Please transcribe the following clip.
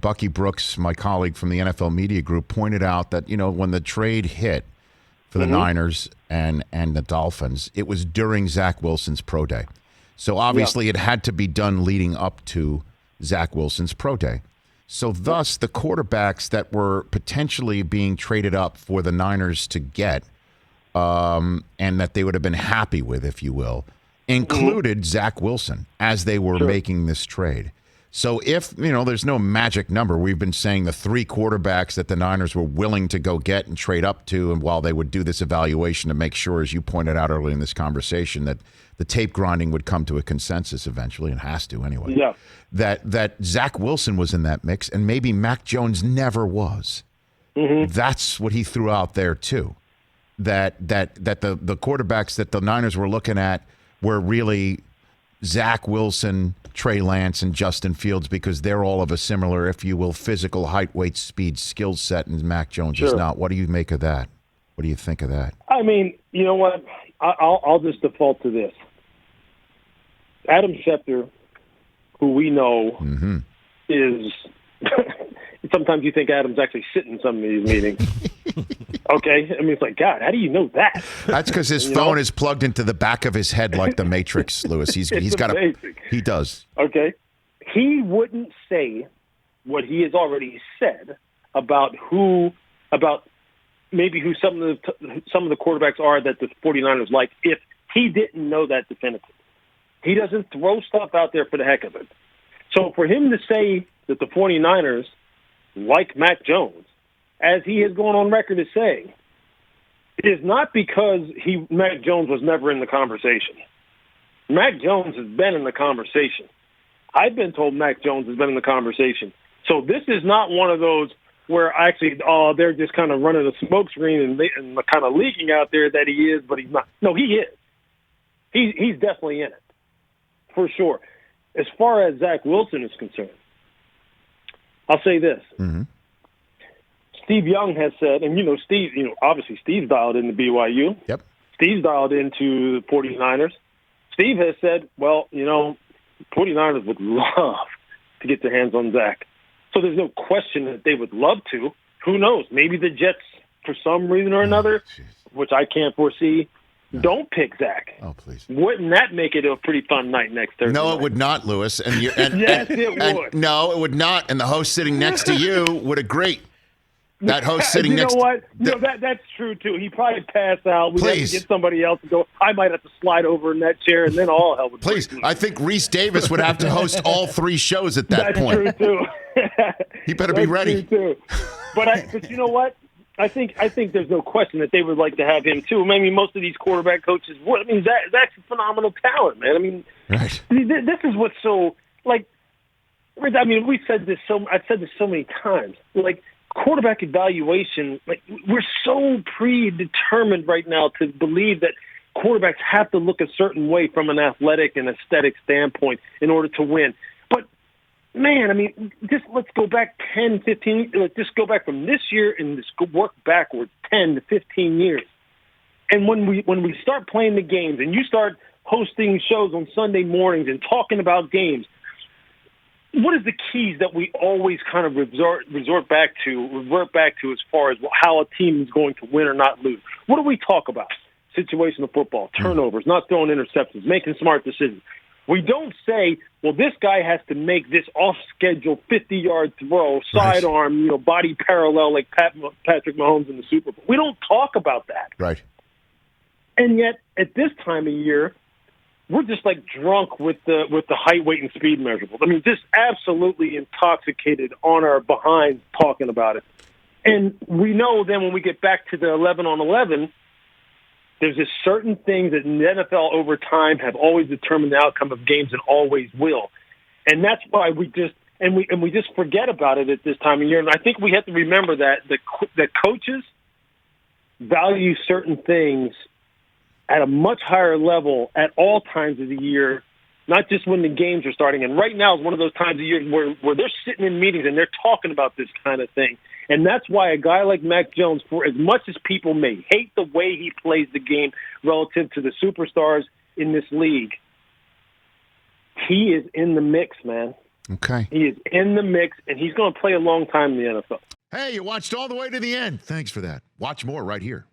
Bucky Brooks, my colleague from the NFL Media Group, pointed out that, when the trade hit for the Niners and the Dolphins, it was during Zach Wilson's pro day. So obviously it had to be done leading up to Zach Wilson's pro day. So thus the quarterbacks that were potentially being traded up for the Niners to get, and that they would have been happy with, if you will, included Zach Wilson as they were making this trade. So if, there's no magic number, we've been saying the 3 quarterbacks that the Niners were willing to go get and trade up to, and while they would do this evaluation to make sure, as you pointed out earlier in this conversation, that the tape grinding would come to a consensus eventually, and has to anyway, that Zach Wilson was in that mix, and maybe Mac Jones never was. That's what he threw out there too. That the quarterbacks that the Niners were looking at were really Zach Wilson, Trey Lance, and Justin Fields, because they're all of a similar, if you will, physical, height, weight, speed, skill set, and Mac Jones is not. What do you make of that? What do you think of that? I mean, you know what? I'll just default to this. Adam Schefter, who we know is sometimes you think Adam's actually sitting in some of these meetings. Okay? I mean, it's like, God, how do you know that? That's because his phone is plugged into the back of his head like the Matrix, Lewis. He's got he does. Okay. He wouldn't say what he has already said about maybe who some of the quarterbacks are that the 49ers like if he didn't know that definitively. He doesn't throw stuff out there for the heck of it. So for him to say that the 49ers like Mac Jones, as he has gone on record as saying, it is not because Mac Jones was never in the conversation. Mac Jones has been in the conversation. I've been told Mac Jones has been in the conversation. So this is not one of those where actually, they're just kind of running a smokescreen and kind of leaking out there that he is, but he's not. No, he is. He's definitely in it, for sure. As far as Zach Wilson is concerned, I'll say this. Steve Young has said, and Steve, obviously Steve's dialed into BYU. Yep. Steve's dialed into the 49ers. Steve has said, 49ers would love to get their hands on Zach. So there's no question that they would love to. Who knows? Maybe the Jets, for some reason or another, which I can't foresee, don't pick Zach. Oh, please. Wouldn't that make it a pretty fun night next Thursday No, night? It would not, Lewis. Yes, it would. No, it would not. And the host sitting next to you would agree. That host sitting next to you know what? That's true, too. He'd probably pass out. We'd have to get somebody else to go. I might have to slide over in that chair, and then all hell would break loose. I think Reese Davis would have to host all 3 shows at that point. That's true, too. He better be ready. True, too. But you know what? I think there's no question that they would like to have him, too. I mean, most of these quarterback coaches would. I mean, Zach's a phenomenal talent, man. I mean, right. This is what's so, like, I mean, I've said this so many times. Like, quarterback evaluation, like, we're so predetermined right now to believe that quarterbacks have to look a certain way from an athletic and aesthetic standpoint in order to win. But, man, I mean, let's go back 10, 15, let's just go back from this year and just work backwards 10 to 15 years. And when we start playing the games and you start hosting shows on Sunday mornings and talking about games, what is the keys that we always kind of revert back to as far as how a team is going to win or not lose? What do we talk about? Situational football, turnovers, not throwing interceptions, making smart decisions. We don't say, well, this guy has to make this off-schedule 50-yard throw, sidearm, body parallel like Patrick Mahomes in the Super Bowl. We don't talk about that. Right. And yet, at this time of year, we're just like drunk with the height, weight, and speed measurables. I mean, just absolutely intoxicated on our behinds talking about it. And we know then when we get back to the 11-on-11, there's just certain things that in the NFL over time have always determined the outcome of games and always will. And that's why we just forget about it at this time of year. And I think we have to remember that coaches value certain things at a much higher level at all times of the year, not just when the games are starting. And right now is one of those times of year where they're sitting in meetings and they're talking about this kind of thing. And that's why a guy like Mac Jones, for as much as people may hate the way he plays the game relative to the superstars in this league, he is in the mix, man. Okay. He is in the mix, and he's going to play a long time in the NFL. Hey, you watched all the way to the end. Thanks for that. Watch more right here.